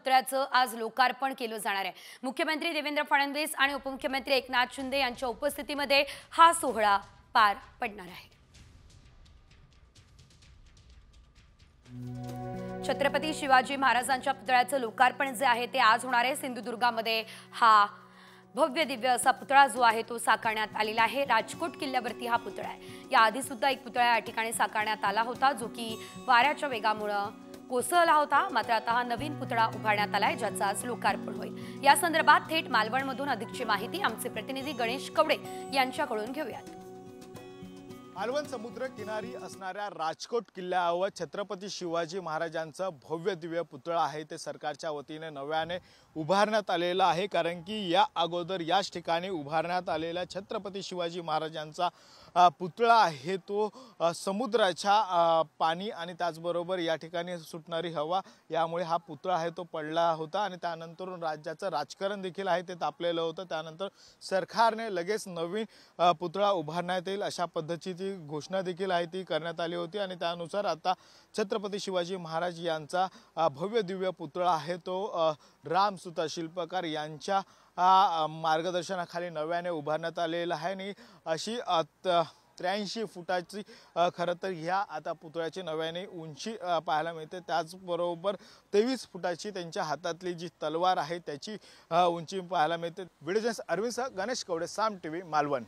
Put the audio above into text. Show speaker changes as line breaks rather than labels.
पुतळ्याचं आज लोकार्पण केलं जाणार आहे। मुख्यमंत्री देवेंद्र फडणवीस आणि उपमुख्यमंत्री एकनाथ शिंदे यांच्या उपस्थितीमध्ये हा सोहळा पार पडणार आहे। छत्रपती शिवाजी महाराजांच्या पुतळ्याचं लोकार्पण जे आहे ते आज होणार आहे। सिंधुदुर्गामध्ये हा भव्य दिव्य असा पुतळा जो आहे तो साकारण्यात आलेला आहे। राजकोट किल्ल्यावरती हा पुतळा आहे। या आधी सुद्धा एक पुतळा या ठिकाणी साकारण्यात आला होता जो की वाऱ्याच्या वेगामुळे कोसळला होता। मात्र आता हा नवीन पुतळा उभारण्यात आलाय ज्याचं आज लोकार्पण होईल। या संदर्भात थेट मालवणमधून अधिकची माहिती आमचे प्रतिनिधी गणेश कवडे यांच्याकडून घेऊयात।
मालवण समुद्र किनारी असणाऱ्या राजकोट किल्ल्यावर छत्रपती शिवाजी महाराजांचं भव्य दिव्य पुतळा आहे ते सरकारच्या वतीने नव्याने उभारण्यात आलेला आहे। कारण की या अगोदर याच ठिकाणी उभारण्यात आलेला छत्रपती शिवाजी महाराजांचा पुतळा आहे तो समुद्राच्या पाणी आणि त्याचबरोबर या ठिकाणी सुटणारी हवा यामुळे हा पुतळा आहे तो पडला होता आणि त्यानंतर राज्याचं राजकारण देखील आहे ते तापलेलं होतं। त्यानंतर सरकारने लगेच नवीन पुतळा उभारण्यात येईल अशा पद्धतीची घोषणा देखील आहे ती करण्यात आली होती आणि त्यानुसार आता छत्रपती शिवाजी महाराज यांचा भव्य दिव्य पुतळा आहे तो रामसुता शिल्पकार यांच्या मार्गदर्शनाखाली नव्याने उभारण्यात आलेला आहे आणि अशी 83 फुटाची खरं तर ह्या आता पुतळ्याची नव्याने उंची पाहायला मिळते। त्याचबरोबर 23 फुटाची त्यांच्या हातातली जी तलवार आहे त्याची उंची पाहायला मिळते। व्हिडिओ जर्नलिस्ट अरविंद गणेश कवडे, साम टीव्ही, मालवण।